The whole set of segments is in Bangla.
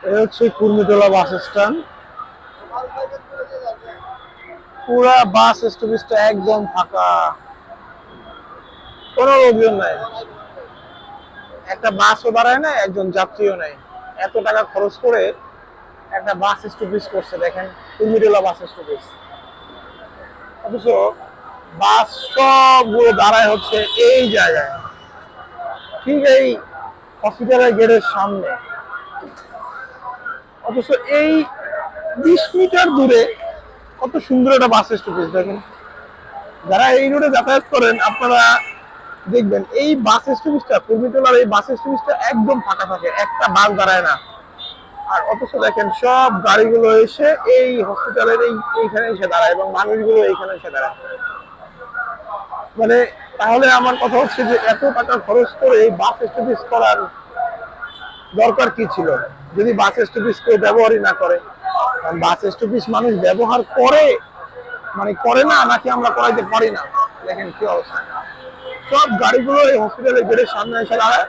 এই হচ্ছে কুর্মিটোলা বাস স্ট্যান্ড। পুরা বাস স্টপেজটা একদম ফাঁকা, কোনো লোকজন নাই, একটা বাসও দাঁড়ায় না, একজন যাত্রীও নাই। এত টাকা খরচ করে একটা বাস স্টপেজ করছে, দেখেন কুর্মিটোলা বাস স্টপেজ। অথচ বাস সবগুলো দাঁড়ায় হচ্ছে এই জায়গায়, ঠিক এই হসপিটালের গেটের সামনে। অথচ এই 20 মিটার দূরে কত সুন্দর একটা বাস স্টপেজ দেখেন। যারা এই রোডে যাতায়াত করেন আপনারা দেখবেন এই বাস স্টপেজটা, কুর্মিটোলার এই বাস স্টপেজটা একদম ফাঁকা থাকে, একটা বাস দাঁড়ায় না। আর অথচ দেখেন সব গাড়িগুলো এসে এই হসপিটালের এইখানে এসে দাঁড়ায় এবং মানুষগুলো এইখানে এসে দাঁড়ায়। মানে তাহলে আমার কথা হচ্ছে যে এত টাকা খরচ করে এই বাস স্টপেজ করার দরকার কি ছিল যদি বাস স্টপেজ কেউ ব্যবহারই না করে? কারণ বাস স্টপেজ মানুষ ব্যবহার করে, মানে করে না নাকি আমরা করাইতে পারি না? দেখেন কি অবস্থা, সব গাড়িগুলো এই হসপিটালের গেটের সামনে এসে দাঁড়ায়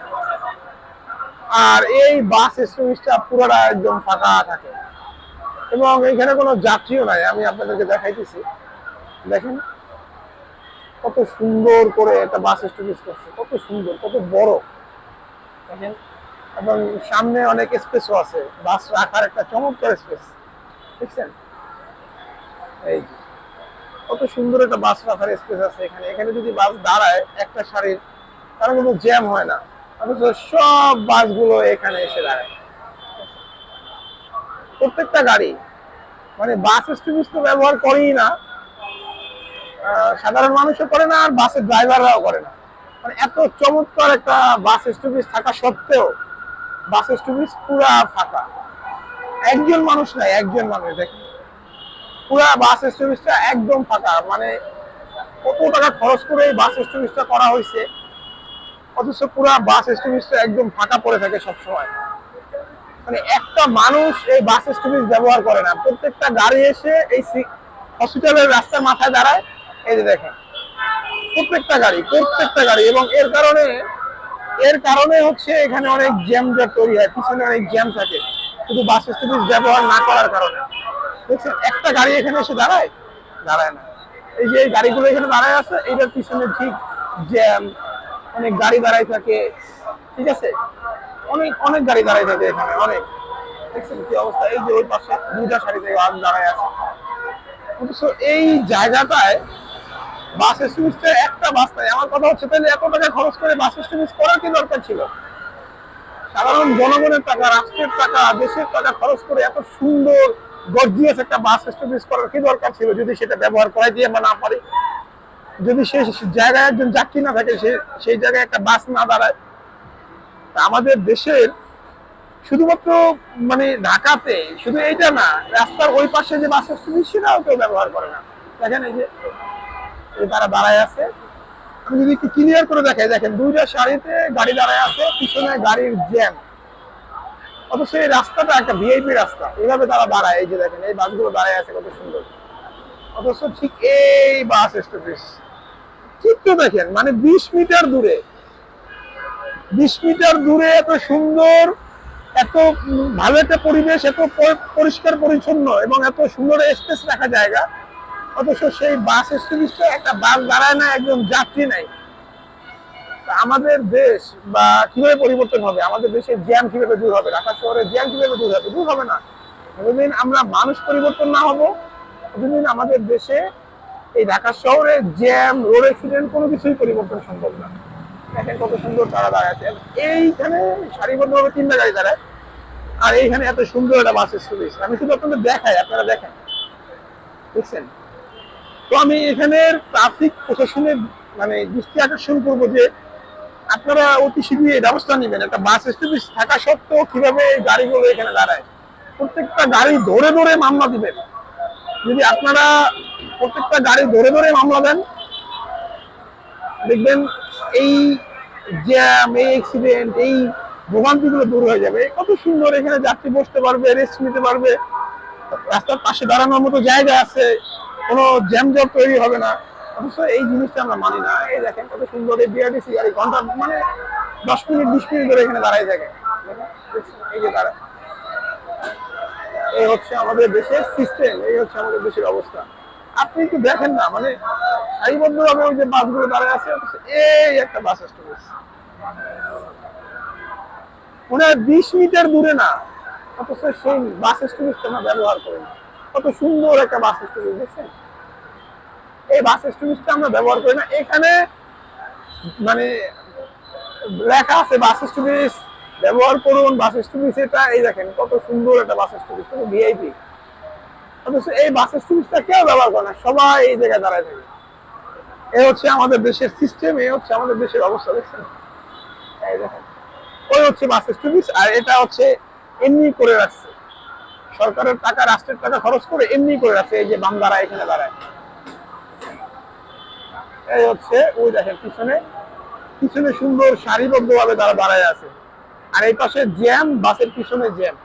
আর এই বাস স্টপেজটা পুরোটা একদম ফাঁকা থাকে এবং এখানে কোনো যাত্রীও নাই। আমি আপনাদেরকে দেখাইতেছি, দেখেন কত সুন্দর করে একটা বাস স্টপেজ করছে, কত সুন্দর, কত বড় দেখেন। এবং সামনে অনেক স্পেসও আছে, বাস রাখার একটা চমৎকার স্পেস, দেখছেন? এই কত সুন্দর একটা বাস রাখার স্পেস আছে এখানে। এখানে যদি বাস দাঁড়ায় একটা সারির, তাহলে কোনো জ্যাম হয় না। অথচ সব বাসগুলো এখানে এসে দাঁড়ায়, প্রত্যেকটা গাড়ি। মানে বাস স্টপেজ তো ব্যবহার করেই না, সাধারণ মানুষও করে না আর বাসের ড্রাইভাররাও করে না। মানে এত চমৎকার একটা বাস স্টপেজ থাকা সত্ত্বেও বাস স্টপেজ পুরা ফাঁকা, একজন মানুষ নাই, একজন মানুষ দেখেন। পুরা বাস স্টপেজটা একদম ফাঁকা, মানে কত টাকা খরচ করে এই বাস স্টপেজটা করা হয়েছে, অথচ পুরা বাস স্টপেজটা একদম ফাঁকা পড়ে থাকে সবসময়। মানে একটা মানুষ এই বাস স্টপেজ ব্যবহার করে না, প্রত্যেকটা গাড়ি এসে এই হসপিটালের রাস্তার মাথায় দাঁড়ায়। এই যে দেখেন প্রত্যেকটা গাড়ি, প্রত্যেকটা গাড়ি। এবং এর কারণে হচ্ছে এখানে অনেক জ্যাম জট তৈরি হয়, পিছনে অনেক জ্যাম থাকে শুধু বাস স্টপেজ ব্যবহার না করার কারণে। দেখছেন একটা গাড়ি এখানে এসে দাঁড়ায়? দাঁড়ায় না। এই যে এই গাড়িগুলো এখানে দাঁড়ায় আছে, এইটার পিছনে ঠিক জ্যাম, অনেক গাড়ি দাঁড়ায় থাকে, ঠিক আছে, অনেক অনেক গাড়ি দাঁড়ায় থাকে এখানে অনেক। দেখছেন কি অবস্থা? এই যে ওই পাশে দুইটা সারিতে গাড়ি দাঁড়ায় আছে। অথচ এই জায়গাটায় বাস স্টপেজটা একটা বাস নাই। আমার কথা হচ্ছে তাহলে এত টাকা খরচ করে বাস স্টপেজ করার কি দরকার ছিল? সাধারণ জনগণের টাকা, রাষ্ট্রের টাকা, দেশের টাকা খরচ করে এত সুন্দর গর্জিয়াস একটা বাস স্টপেজ করার কি দরকার ছিল যদি সেটা ব্যবহার করাই দিয়ে আমরা না পারি? যদি সেই জায়গায় একজন যাত্রী না থাকে, সেই জায়গায় একটা বাস না দাঁড়ায়। আমাদের দেশের শুধুমাত্র মানে ঢাকাতে শুধু এইটা না, রাস্তার ওই পাশে যে বাস স্টপেজ সেটাও কেউ ব্যবহার করে না। দেখেন এই যে তারা দাঁড়ায় আছে, আমি যদি একটু ক্লিয়ার করে দেখাই, দেখেন দুইটা সারিতে গাড়ি দাঁড়ায় আছে, পিছনে গাড়ির জ্যাম। অথচ এই রাস্তাটা একটা ভিআইপি রাস্তা, এইভাবে তারা দাঁড়ায়। এই যে দেখেন এই বাসগুলো দাঁড়ায় আছে কত সুন্দর। অথচ ঠিক এই বাস স্টপেজ, ঠিক তো দেখেন, মানে 20 মিটার দূরে, 20 মিটার দূরে এত সুন্দর, এত ভালো একটা পরিবেশ, এত পরিষ্কার পরিচ্ছন্ন এবং এত সুন্দর স্পেস রাখা জায়গা। অথচ সেই বাস স্টপেজটা একটা বাস দাঁড়ায় না, একজন যাত্রী নাই। আমাদের দেশ বা কিভাবে পরিবর্তন হবে? আমাদের দেশের জ্যাম কিভাবে দূর হবে? ঢাকা শহরের জ্যাম কিভাবে দূর হবে? দূর হবে না। যতদিন আমরা মানুষ পরিবর্তন না হবো, ততদিন আমাদের দেশে এই ঢাকা শহরে জ্যাম, রোড অ্যাক্সিডেন্ট কোনো কিছুই পরিবর্তন সম্ভব না। দেখেন কত সুন্দর তারা দাঁড়ায় আছে, এইখানে সারিবদ্ধভাবে তিনটা গাড়ি দাঁড়ায় আর এইখানে এত সুন্দর একটা বাস স্টপেজ। আমি শুধু আপনাদের দেখাই, আপনারা দেখেন, বুঝছেন? তো আমি এখানের ট্রাফিক প্রশাসনের মানে দৃষ্টি আকর্ষণ করবো যে আপনারা অতি শীঘ্রই ব্যবস্থা নেবেন। একটা বাস স্টপেজ থাকা সত্ত্বেও কিভাবে এই গাড়িগুলো এখানে দাঁড়ায়, প্রত্যেকটা গাড়ি ধরে ধরে মামলা দিবেন। যদি আপনারা প্রত্যেকটা গাড়ি ধরে ধরে মামলা দেন, দেখবেন এই জ্যাম, এই অ্যাক্সিডেন্ট, এই ভোগান্তিগুলো দূর হয়ে যাবে। কত সুন্দর এখানে যাত্রী বসতে পারবে, রেস্ট নিতে পারবে, রাস্তার পাশে দাঁড়ানোর মতো জায়গা আছে, কোনো জ্যাম জট তৈরি হবে না। অবশ্য এই জিনিসটা আমরা মানি না। এই দেখেন কত সুন্দর এই বিআরটিসি গাড়ি ঘন্টা মানে 10 মিনিট 20 মিনিট ধরে এখানে দাঁড়ায় থাকে। এই যে দাঁড়ায় এই হচ্ছে আমাদের দেশের সিস্টেম, এই হচ্ছে আমাদের দেশের অবস্থা। আপনি একটু দেখেন না, মানে সারিবদ্ধ ভাবে ওই যে বাসগুলো দাঁড়ায় আছে, এই একটা বাস স্টপেজ মনে হয় 20 মিটার দূরে না, অথচ সেই বাস স্টপেজটা আমরা ব্যবহার করি না। কত সুন্দর একটা বাস স্টপেজ দেখছেন, এই বাস স্টপেজটা আমরা ব্যবহার করি না। এখানে মানে লেখা আছে বাস স্টপেজ ব্যবহার করুন, বাস স্টপেজ এটা, এই দেখেন কত সুন্দর একটা বাস স্টপেজ, কত ভিআইপি। অথচ এই বাস স্টপেজটা কেউ ব্যবহার করে না, সবাই এই জায়গায় দাঁড়ায় থাকে। এই হচ্ছে আমাদের দেশের সিস্টেম, এই হচ্ছে আমাদের দেশের অবস্থা দেখছেন। এই দেখেন ওই হচ্ছে বাস স্টপেজ, আর এটা হচ্ছে এমনি করে রাখছে সরকারের টাকা, রাষ্ট্রের টাকা খরচ করে এমনি করে রাখছে। এই যে বান্দারা এখানে দাঁড়ায়, এই হচ্ছে ওই দেখেন পিছনে পিছনে সুন্দর সারিবদ্ধ ভাবে তারা দাঁড়ায় আছে। আর এই পাশে জ্যাম, বাসের পিছনে জ্যাম।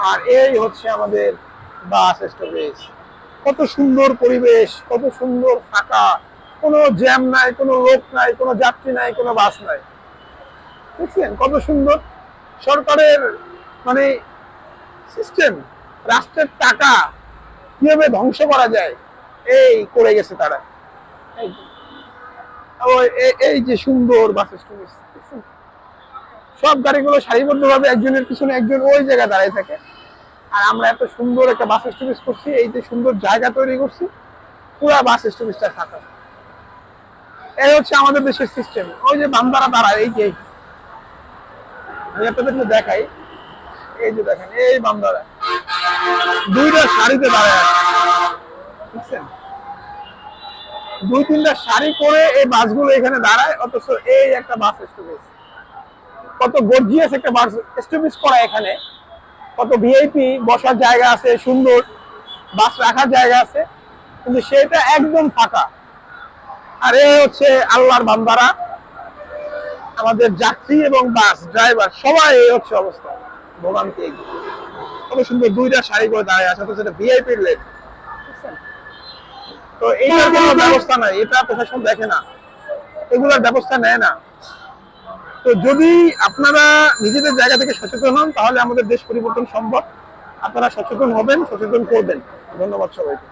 আর এই হচ্ছে আমাদের বাস স্টপেজ, কত সুন্দর পরিবেশ, কত সুন্দর ফাঁকা, কোনো জ্যাম নাই, কোনো লোক নাই, কোনো যাত্রী নাই, কোনো বাস নাই। বুঝছেন কত সুন্দর সরকারের মানে সিস্টেম, রাষ্ট্রের টাকা কিভাবে ধ্বংস করা যায় এই করে গেছে তারা। এই যে সুন্দর বাস স্টপেজ, সব গাড়িগুলো সারিবদ্ধ ভাবে একজনের পিছনে একজন ওই জায়গায় দাঁড়িয়ে থাকে। আর আমরা এত সুন্দর একটা বাস স্টপেজ করছি, এই যে সুন্দর জায়গা তৈরি করছি, পুরা বাস স্টপেজটা ফাঁকা। এই হচ্ছে আমাদের দেশের সিস্টেম। ওই যে বান্দারা দাঁড়ায়, এই যে আমি আপনাদেরকে দেখাই, এই যে দেখেন এই বান্দারা দুইটা সারিতে দাঁড়ায় আছে, বুঝছেন, 2-3টা সারি করে এই বাসগুলো এখানে দাঁড়ায়। অথচ এই একটা বাস স্টপেজ, কত গর্জিয়াস একটা বাস স্টপেজ করা এখানে, কত ভিআইপি বসার জায়গা আছে, সুন্দর বাস রাখার জায়গা আছে, কিন্তু সেটা একদম ফাঁকা। আর এই হচ্ছে আল্লাহর বান্দারা, আমাদের যাত্রী এবং বাস ড্রাইভার সবাই এই হচ্ছে অবস্থা, ভোগান্তি। কত সুন্দর 2টা সারি করে দাঁড়ায় আছে, অথচ এটা ভিআইপি লেন। তো এইটার কোনো ব্যবস্থা নাই, এটা প্রশাসন দেখে না, এগুলোর ব্যবস্থা নেয় না। তো যদি আপনারা নিজেদের জায়গা থেকে সচেতন হন, তাহলে আমাদের দেশ পরিবর্তন সম্ভব। আপনারা সচেতন হবেন, সচেতন করবেন। ধন্যবাদ সবাইকে।